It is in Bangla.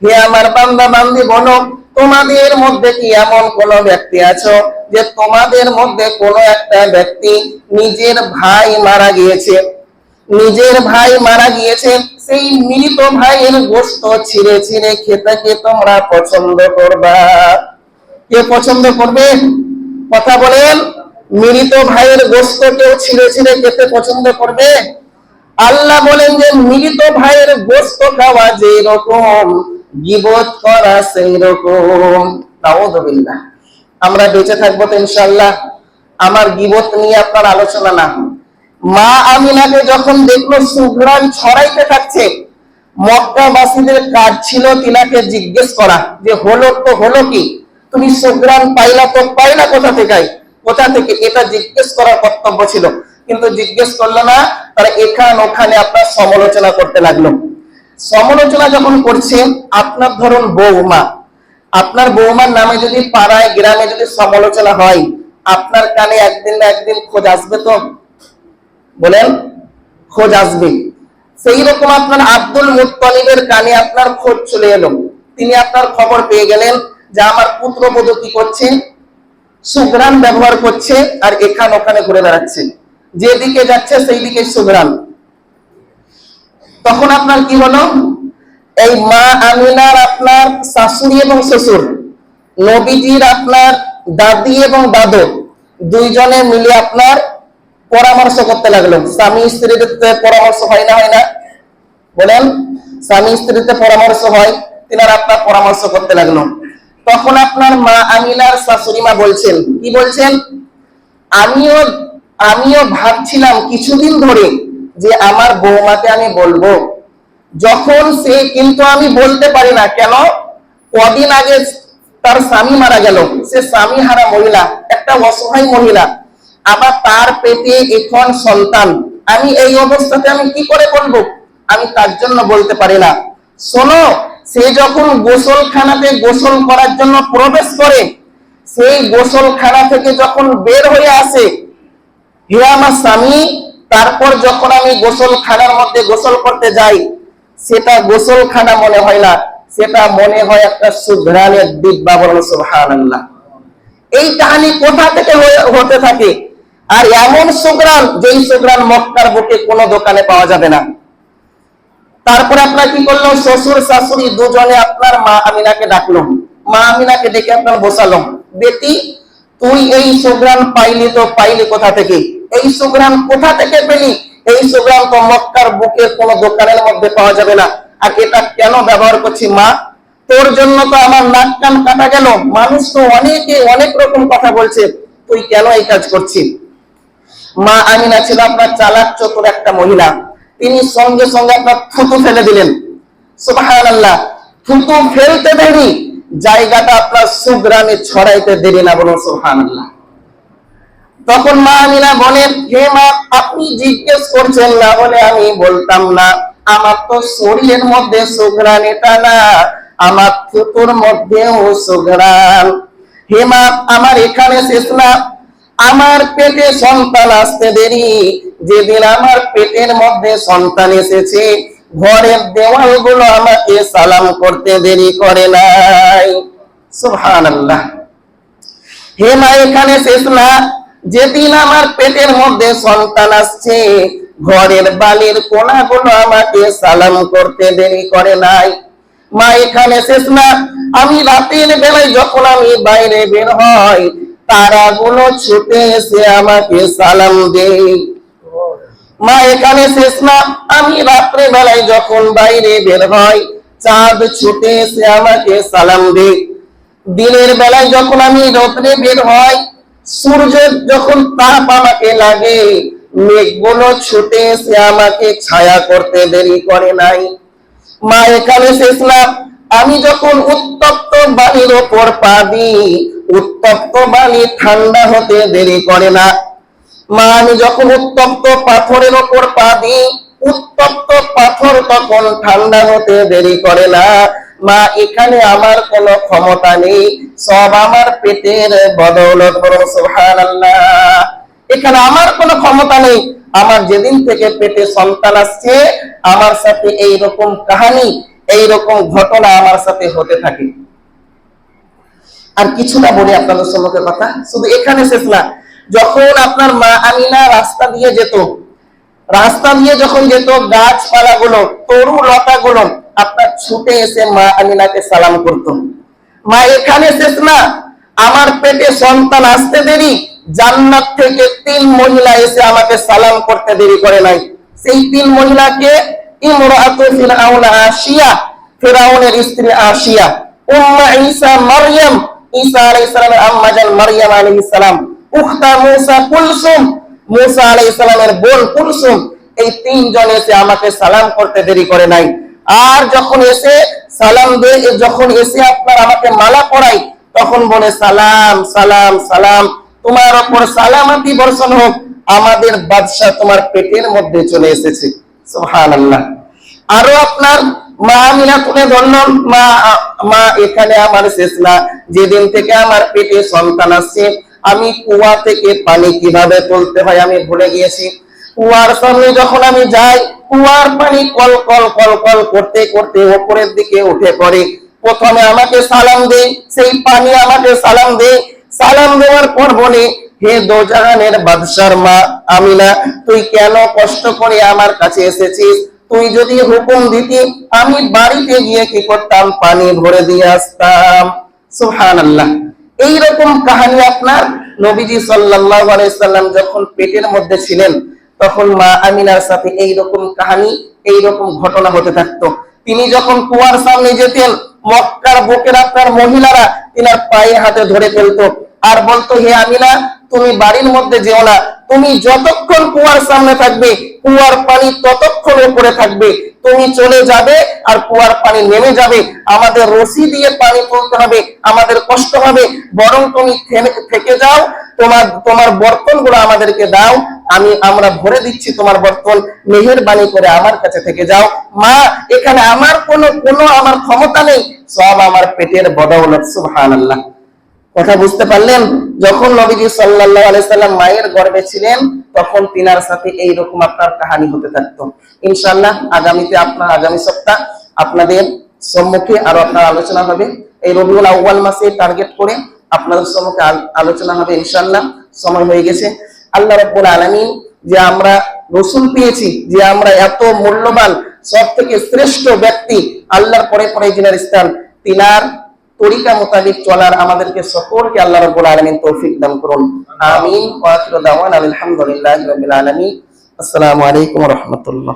হে আমার বান্দা বান্দি বলো, তোমাদের মধ্যে কি এমন কোন ব্যক্তি আছো যে তোমাদের মধ্যে কোন একটা ব্যক্তি নিজের ভাই মারা গিয়েছে, সেই মৃত ভাইয়ের গোশত ছিঁড়ে ছিঁড়ে খেতে কি তোমরা পছন্দ করবা? কে পছন্দ করবে? কথা বলেন। মৃত ভাইয়ের গোশত কেউ ছিঁড়ে ছিঁড়ে খেতে পছন্দ করবে? আল্লাহ বলেন যে মৃত ভাইয়ের গোশত খাওয়া যে রকম, গীবত করা সেই রকম। নাউযুবিল্লাহ। আমরা বেঁচে থাকবো তো ইনশাআল্লাহ? আমার গীবত নিয়ে আপনার আলোচনা না। মা আমিনাকে যখন দেখলো সুঘ্রাণ ছড়াইতে থাকছে, মক্কাবাসীদের কাজ ছিল তিনাকে জিজ্ঞেস করা যে হলো কি, তুমি সুঘ্রাণ পাইলা কোথা থেকে, এটা জিজ্ঞেস করার কর্তব্য ছিল, কিন্তু জিজ্ঞেস করলো না। তারা ওখানে আপনার সমালোচনা করতে লাগলো। সমালোচনা যখন করছে, আপনার ধরুন বৌমা, আপনার বৌমার নামে যদি পাড়ায় গ্রামে যদি সমালোচনা হয়, আপনার কানে একদিন না একদিন খোঁজ আসবে তো? বলেন, খোঁজ আসবে। সেই রকম আপনার আব্দুল মুত্তালিবের কানে আপনার খোঁজ চলে এলো। তিনি আপনার খবর পেয়ে গেলেন যে আমার পুত্রবধূ কি করছে, সুঘ্রাণ ব্যবহার করছে আর ওখানে ঘুরে বেড়াচ্ছে, যেদিকে যাচ্ছে সেই দিকে সুঘ্রাণ। তখন আপনার কি হলো? এই মা আমিনার আপনার শাশুড়ি এবং শ্বশুর, নবীজির আপনার দাদি এবং দাদু, দুইজনে মিলে আপনার পরামর্শ করতে লাগলো। স্বামী স্ত্রীতে পরামর্শ হয় না? বলেন, স্বামী স্ত্রীতে পরামর্শ হয়, তিনারা আপনার পরামর্শ করতে লাগলো। তখন আপনার মা আমিনার শাশুড়ি মা বলছেন, কি বলছেন? আমিও ভাবছিলাম কিছুদিন ধরে যে আমার বৌমাকে আমি বলবো, যখন সে, কিন্তু আমি বলতে পারি না। কেন? কদিন আগে তার স্বামী মারা গেল, সে স্বামী হারা মহিলা, একটা অসহায় মহিলা, আবার তার পেটে এখন সন্তান। আমি এই অবস্থাতে আমি কি করে বলবো? আমি তার জন্য বলতে পারি না। শোনো, সে যখন গোসলখানাতে গোসল করার জন্য প্রবেশ করে, সেই গোসলখানা থেকে যখন বের হয়ে আসে, হে আমার স্বামী, তারপর যখন আমি গোসলখানার মধ্যে গোসল করতে যাই, সেটা গোসলখানা মনে হয় না, সেটা মনে হয় একটা সুঘ্রাণের ডিব্বা। বলুন সুবহানাল্লাহ। এই কাহিনী কোথা থেকে হতে থাকে? আর এমন সুঘ্রাণ, যেই সুঘ্রাণ মক্কার বুকে কোনো দোকানে পাওয়া যাবে না। তারপরে আপনার কি করলো? শ্বশুর শাশুড়ি দুজনে আপনার মা আমিনাকে ডাকলো। মা আমিনাকে ডেকে আপনার বসালো, বেটি, তুই এই সুঘ্রাণ পাইলি কোথা থেকে? এই সুঘ্রাণ কোথা থেকে পেলি? এই সুঘ্রাণ তো মক্কার বুকের কোনো দোকানের মধ্যে পাওয়া যাবে না। আর এটা কেন ব্যবহার করছি মা? তোর জন্য তো আমার নাক কান কাটা গেল, মানুষ তো অনেকে অনেক রকম কথা বলছে, তুই কেন এই কাজ করছিস? মা আমিনা ছিল আপনার চালাক চতুর একটা মহিলা। তিনি সঙ্গে সঙ্গে আপনার থুতু ফেলে দিলেন। সুবহানাল্লাহ। থুতু ফেলতে দেরি, জায়গাটা আপনার সুঘ্রাণে ছড়াইতে দেরি না। বলুন সুবহানাল্লাহ। তখন মা আমিনা বলেন, হে মা, আপনি জিজ্ঞেস করছেন না বলে আমি বলতাম না। আমার তো শরীরের মধ্যে সুঘ্রাণ, এটা না, আমার থুতুর মধ্যেও সুঘ্রাণ। হে মা, আমার এখানে শেষ না, আমার পেটে সন্তান আসতে দেরি। যেদিন আমার পেটের মধ্যে সন্তান এসেছে, ঘরের দেওয়ালগুলো আমাকে সালাম করতে দেরি করে নাই। সুবহানাল্লাহ। হে মা, এখানে শেষ না, যেদিন আমার পেটের মধ্যে সন্তান আসছে, ঘরের বালির কোনাগুলো আমাকে সালাম করতে দেরি করে নাই। মা, এখানে শেষ না, আমি রাতের বেলায় যখন আমি বাইরে বের হই, তারাগুলো ছুটে এসে আমাকে সালাম দেয়। মা, এখানে শেষ না, আমি রাত্রে বেলায় যখন বাইরে বের হই, চাঁদ ছুটে এসে আমাকে সালাম দেয়। দিনের বেলায় যখন আমি রোদে বের হই, সূর্যের যখন তাপ আমাকে লাগে, মেঘগুলো ছুটে এসে আমাকে ছায়া করতে দেরি করে নাই। মা, এখানে শেষ না, আমি যখন উত্তপ্ত বালির ওপর পা দিই, উত্তপ্ত বালি ঠান্ডা হতে দেরি করে না। মা, আমি যখন উত্তপ্ত পাথরের ওপর পা দিই, উত্তপ্ত পাথর তখন ঠান্ডা হতে দেরি করে না। মা, এখানে আমার কোনো ক্ষমতা নেই, সব আমার পেটের বদৌলত। বলুন সুবহানাল্লাহ। এখানে আমার কোনো ক্ষমতা নেই। আমার যেদিন থেকে পেটে সন্তান আসছে, আমার সাথে এই রকম কাহিনী, এইরকম ঘটনা আমার সাথে হতে থাকে। আর কিছুটা বলি আপনাদের সম্মুখে কথা, শুধু এখানে শেষ না। যখন আপনার মা আমিনা রাস্তা দিয়ে যেত, যখন যেত, গাছপালা গুলো, তরু লতা গুলো আপনার ছুটে এসে মা আমিনাকে সালাম করত। মা এখানে শেষ না, আমার পেটে সন্তান আসতে দেরি, জান্নাত থেকে 3 মহিলা এসে আমাকে সালাম করতে দেরি করে নাই। সেই 3 মহিলাকে ইমরাতু ফিরআউন আসিয়া, ফিরআউনের স্ত্রী আসিয়া, উম্মে ঈসা মারইয়াম, ঈসা আলাইহিস সালামের আম্মা জান মারইয়াম আলাইহিস সালাম, উখতা মুসা কুলসুম, মুসা আলাইহিস সালামের বোন কুলসুম, এই 3 জন এসে আমাকে সালাম করতে দেরি করে নাই। আর যখন এসে সালাম দেয়, যখন এসে আপনার আমাকে মালা পরাই, তখন বলে সালাম সালাম সালাম, তোমার উপর সালামতি বর্ষণ হোক, আমাদের বাদশা তোমার পেটের মধ্যে চলে এসেছে। সুবহানাল্লাহ। আরো আপনার মা আমিনা তুলে ধরলেন, মা এখানে আমার শেষ না, যেদিন থেকে আমার পেটে সন্তান আসছে, আমি কুয়া থেকে পানি কিভাবে তুলতে হয় আমি ভুলে গিয়েছি। কুয়ার সামনে যখন আমি যাই, কুয়ার পানি কল কল কল কল করতে করতে উপরের দিকে উঠে পড়ে। প্রথমে আমাকে সালাম দেয়, সেই পানি আমাকে সালাম দেয়। সালাম দেওয়ার পর বলে, হে দোজাহানের বাদশার মা আমিনা, তুই কেন কষ্ট করে আমার কাছে এসেছিস? তুই যদি হুকুম দিতি, আমি বাড়িতে গিয়ে কি করতাম, পানি ভরে দিয়ে আসতাম। সুবহানাল্লাহ। এইরকম কাহিনী আপনার নবীজি সাল্লাল্লাহু আলাইহি সাল্লাম যখন পেটের মধ্যে ছিলেন, তখন মা আমিনার সাথে এইরকম কাহিনী, এইরকম ঘটনা হতে থাকতো। তিনি যখন কুয়ার সামনে যেতেন, মক্কার বুকের আপনার মহিলারা তিনার পায়ে হাতে ধরে ফেলতো আর বলতো, হে আমিনা, তুমি বাড়ির মধ্যে যেও না, তুমি যতক্ষণ কুয়ার সামনে থাকবে, কুয়ার পানি ততক্ষণ উপরে থাকবে। তুমি চলে যাবে আর কুয়ার পানি নেমে যাবে, আমাদের রশি দিয়ে পানি তুলতে হবে, আমাদের কষ্ট হবে, বরং তুমি থেকে যাও, তোমার বর্তন গুলো আমাদেরকে দাও, আমরা ভরে দিচ্ছি তোমার বর্তন, মেহেরবানি করে আমার কাছে থেকে যাও। মা, এখানে আমার কোনো আমার ক্ষমতা নেই, সব আমার পেটের বদৌলত। সুবহানাল্লাহ। কথা বুঝতে পারলেন? যখন নবীজি সাল্লাল্লাহু আলাইহি সাল্লাম মায়ের গর্ভে ছিলেন, তখন তিনার সাথে এইরকম আপনার কাহিনী হতে থাকতো। ইনশাআল্লাহ আগামী সপ্তাহ আপনাদের সম্মুখে আরো আপনার আলোচনা হবে। এই রবিউল আউয়াল মাসে টার্গেট করে আপনাদের সম্মুখে আলোচনা হবে ইনশাআল্লাহ। সময় হয়ে গেছে। আল্লাহ রাব্বুল আলামিন যে আমরা রাসূল পেয়েছি, যে আমরা এত মূল্যবান, সব থেকে শ্রেষ্ঠ ব্যক্তি, আল্লাহর পরে পরে যিনার স্থান, তিনার তরিকা মোতাবেক চলার আমাদেরকে সকলকে আল্লাহ রাব্বুল আলামিন তৌফিক দান করুন। আমিন। ওয়া আখিরু দাওয়ানা আলহামদুলিল্লাহি রাব্বিল আলামিন। আসসালামু আলাইকুম ওয়া রাহমাতুল্লাহ।